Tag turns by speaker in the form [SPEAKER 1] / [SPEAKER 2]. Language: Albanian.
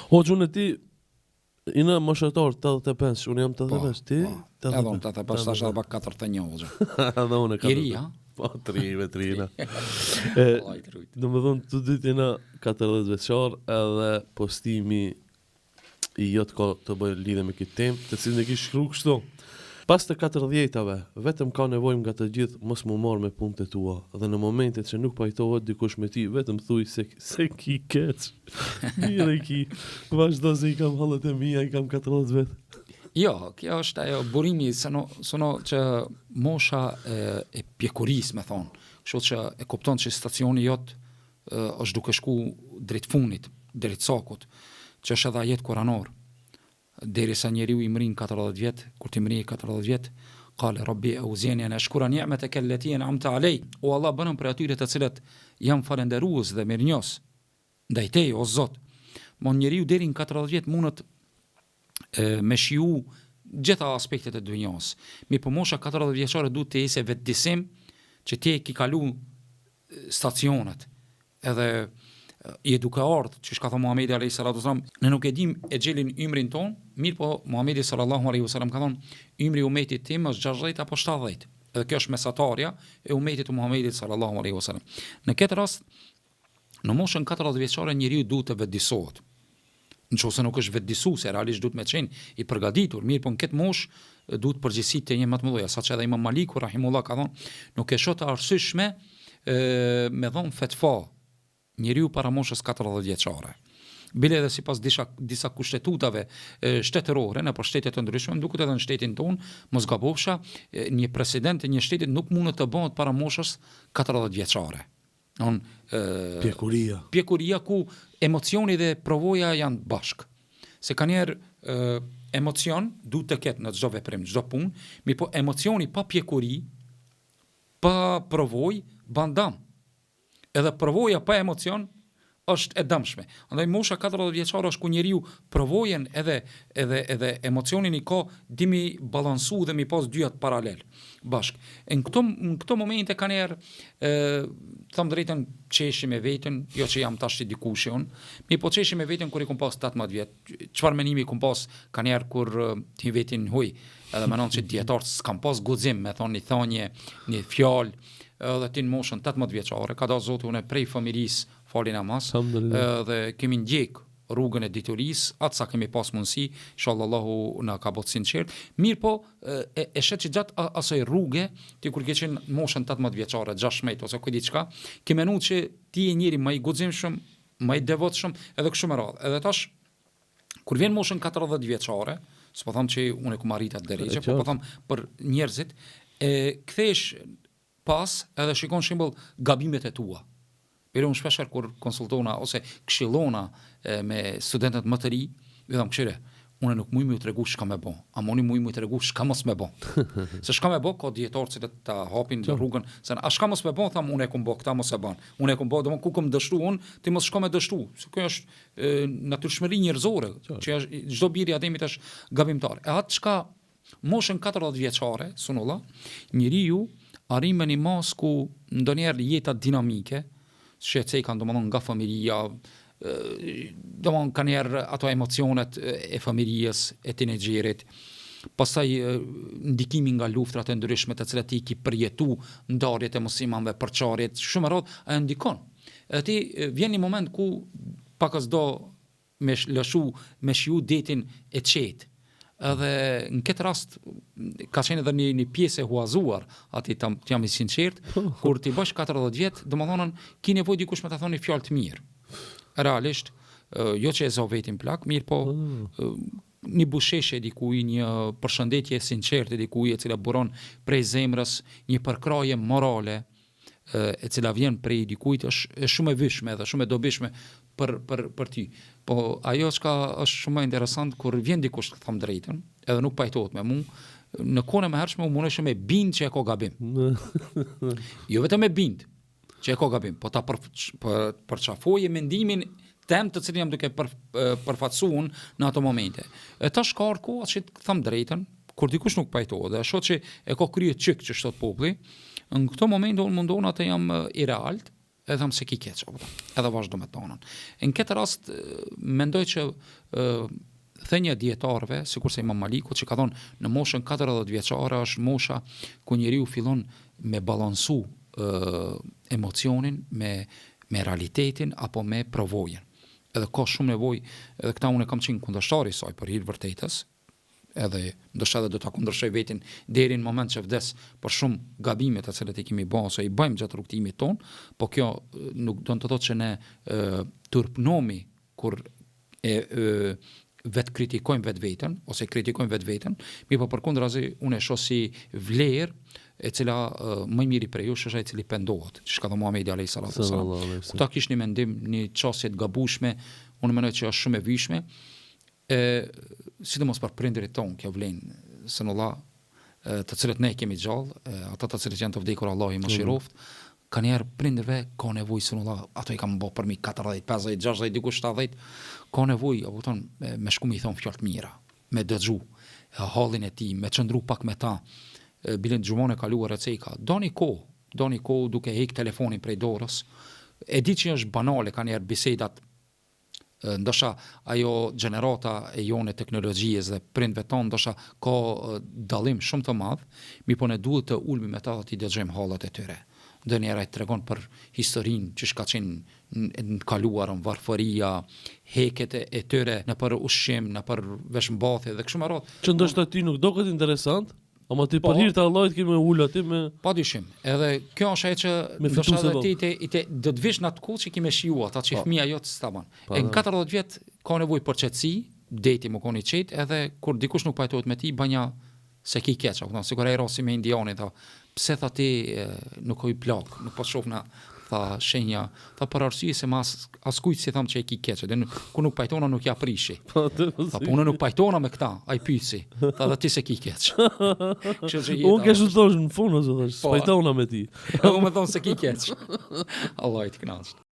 [SPEAKER 1] Hoxhun e ti, ina moshator 85, unë jam 85, ti?
[SPEAKER 2] Edhe unë 85, tash edhe pak 41 hoxha.
[SPEAKER 1] Edhe unë
[SPEAKER 2] I ri, ha?
[SPEAKER 1] Po, 3 Do më thonë, të ditë jena 40 veçar edhe postimi i jotë ka të bëjë lidhe me këtë temë, të cilën e kishë shkru kështu. Pas të 40-ave, vetëm ka nevojë nga të gjithë mos më marrë me punët e tua, dhe në momentet që nuk pajtohet dikush me ti, vetëm thuj se ki keq. Mire ki, vazhdo se i kam hallet e mia, i kam 40 vetë.
[SPEAKER 2] Jo, kjo është ajo burimi, sono që mosha e pjekuris, me thonë, kështu që e kupton që stacioni jot është duke shku drejt funit, drejt sakut, që është edhe ajet kuranor. Deri sa njeriu i mrin 40 vjet, kur ti mrin 40 vjet, qale rabbi auzini an ashkura ni'mataka allati an'amta alay. O Allah, bënëm për atyre të cilët jam falënderues dhe mirënjohës ndaj teje o Zot. Mon njeriu deri në 40 vjet mundet me shiu gjitha aspektet e dunjos. Mi po mosha 40 vjeçare duhet të ese vetëdisim që ti ke kalu stacionet. Edhe i duke ardhë, që shka tha Muhamedi alayhi salatu wasalam, ne nuk e dim e gjelin ymrin ton, mirë po Muhamedi sallallahu alaihi wasallam ka thonë, ymri umetit tim është 60 apo 70. Edhe kjo është mesatarja e umetit të Muhamedit sallallahu alaihi wasallam. Në këtë rast, në moshën 40 vjeçare njeriu duhet të vetëdisohet. Nëse nuk është vetëdisues, realisht duhet me qenë i përgatitur, mirë po në këtë moshë duhet përgjegjësitë të një më të mëdha, saqë edhe Imam Maliku rahimullah ka thonë, nuk e shoh të arsyeshme me dhon fetva njeriu para moshës 40 vjeçare. Bile edhe sipas disa kushtetutave shtetërore në shtete të ndryshme, duket edhe në shtetin ton, mos gabofsha, një president të një shteti nuk mund të bëhet para moshës 40 vjeçare. Pjekuria ku emocioni dhe provoja janë bashk. Se ka njerë emocion duhet të ketë në çdo veprim, çdo punë, mi po emocioni pa pjekuri, pa provoj, bandam. Edhe provoja pa emocion është e dëmshme. Andaj mosha 40 vjeçare është ku njeriu provojen edhe emocionin i ka dimi balansu dhe mi pas dyat paralel bashk. Në këto momente kanë erë thëmë drejtën qeshi me veten, jo që jam tash i dikushon, mi po qeshi me veten kur i kum pas 18 vjet. Çfarë menimi kum pas kanë erë kur ti vetin huj, edhe menon që dietarët s'kan pas guxim me thonë një thonje, një fjalë, edhe ti në moshën 18 vjeçare, ka da Zoti unë prej familjes fali namaz, dhe kemi ndjek rrugën e diturisë, atë sa kemi pas mundësi, inshallah Allahu na ka bërë sinqert. Mirë po, e shet që gjatë asaj rruge, ti kur ke qenë moshën 18 vjeçare, 16 ose kujt diçka, ke menuar që ti je njëri më i guximshëm, më i devotshëm, edhe kështu me radhë. Edhe tash kur vjen moshën 40 vjeçare, s'po them që unë kam arritur atë drejtë, po them për njerëzit, kthesh pas edhe shikon shembull gabimet e tua. Për unë shpesher kur konsultona ose këshillona me studentët më të ri, i them këshire, unë nuk muj me u tregu shka me bo, ama unë muj me u tregu shka mos me bo. Se shka me bo, ka djetarë cilët ta hapin rrugën, se a shka mos me bo, tham unë e kum bo, këta mos e ban. Unë e kum bo, dhe ku kum dështu unë, ti mos shka me dështu. Se kjo është natyrshmëri njerëzore, që çdo biri ademit është gabimtar. E atë shka moshën 40 vjeçare, sunulla, njeriu arrim në një mas ku ndonjëherë jeta dinamike, që e kanë domethënë nga familja, domethënë kanë njerë ato emocionet e familjes, e tinexherit, pastaj ndikimi nga luftrat e ndryshme të cilat i ki përjetu, ndarjet e muslimanëve, përçarjet, shumë rrot, ajo ndikon. Edhe ti vjen një moment ku pak as do me shiu detin e qetë. Edhe në këtë rast ka qenë edhe një pjesë e huazuar, aty jam i sinqert, kur ti bësh 40 vjet, domethënë ki nevojë dikush me ta thonë fjalë të mirë. Realisht, jo që e zo vetin plak, mirë po një busheshe dikuj, një përshëndetje sinqerte dikuj e cila buron prej zemrës, një përkraje morale e cila vjen prej dikujt është shumë e vishme dhe shumë e dobishme për ty. Po ajo që është shumë interesant kur vjen dikush të them drejtën, edhe nuk pajtohet me mua, në kohën e mëhershme u mundesh me bind që e ka gabim. Jo vetëm me bind që e ka gabim, po ta përçafoje mendimin tem të cilin jam duke përfaqësuar në ato momente. E tash ka kohë që të them drejtën, kur dikush nuk pajtohet dhe shoh që e ka krye çik që thot populli, në këto momente unë mundon atë jam i realt, edhe më se ki keq, edhe vazhdo me tonën. Në këtë rast, mendoj që thënia dietarëve, sikur se Imam Maliku që ka thonë në moshën 40 vjeçare është mosha ku njeriu fillon me balansu emocionin me realitetin apo me provojën. Edhe ka shumë nevojë, edhe këta unë kam qenë kundërshtari i saj për hir vërtetës, edhe ndoshta do ta kundërshoj veten deri në moment që vdes për shumë gabime të cilat i kemi bërë ose i bëjmë gjatë rrugtimit ton, po kjo nuk do të thotë që ne turpnomi kur vetë kritikojmë vetveten ose kritikojmë vetveten, mirë po përkundrazi unë e shoh si vlerë e cila më miri për ju është ai i cili pendohet, që ka thënë Muhamedi alayhis salam. Ta kish një mendim, një çështje të gabueshme, unë mendoj që është shumë e vishme. Sidomos për prindërit tonë, kjo vlen sallallahu të cilët ne kemi gjallë, ata të cilët janë të vdekur Allahu i mëshiroft, kanë njerë prindërve ka nevojë sallallahu, ato i kanë bërë për mi 40, 50, 60, dikush 70, ka nevojë, me shku mi thon fjalë të mira, me dëgju hallin e tij, me çndru pak me ta. Bilen gjumon e kaluar e ceka, doni kohë duke hek telefonin prej dorës. E di që është banale ka njerë bisedat, ndoshta ajo gjenerata e jone teknologjisë dhe prindve tonë ndoshta ka dallim shumë të madh, mirë po ne duhet të ulmi me ta dhe t'i dëgjojmë hallat e tyre. Ndonjëherë ai tregon për historinë që ka qenë në kaluarën, varfëria, heket e tyre në për ushqim, në për veshmbathje dhe kështu me radhë.
[SPEAKER 1] Që ndoshta ti nuk do këtë interesant, ama ti për hir të Allahut kemi ul aty me
[SPEAKER 2] padyshim. Edhe kjo është ajo që ndoshta edhe ti do të vish në atë kohë që kimë shiu ata që fëmia jot s'ta bën. E në 40 vjet ka nevojë për qetësi, deti më koni qet, edhe kur dikush nuk pajtohet me ti banja se ki keq, apo sigurisht ai rasti me indianin tha, pse tha ti nuk hoj plak, nuk po shoh na tha shenja, tha për arsye se as kujt si tham që e ki keq, dhe ku nuk pajtona nuk ja prishi. Tha po unë nuk pajtona me këta, ai pyetsi. Tha dhe ti se ki keq.
[SPEAKER 1] Unë kesh thosh në fund ose thash, pajtona me ti.
[SPEAKER 2] Unë më thon se ki keq. Allah i të kënaqë.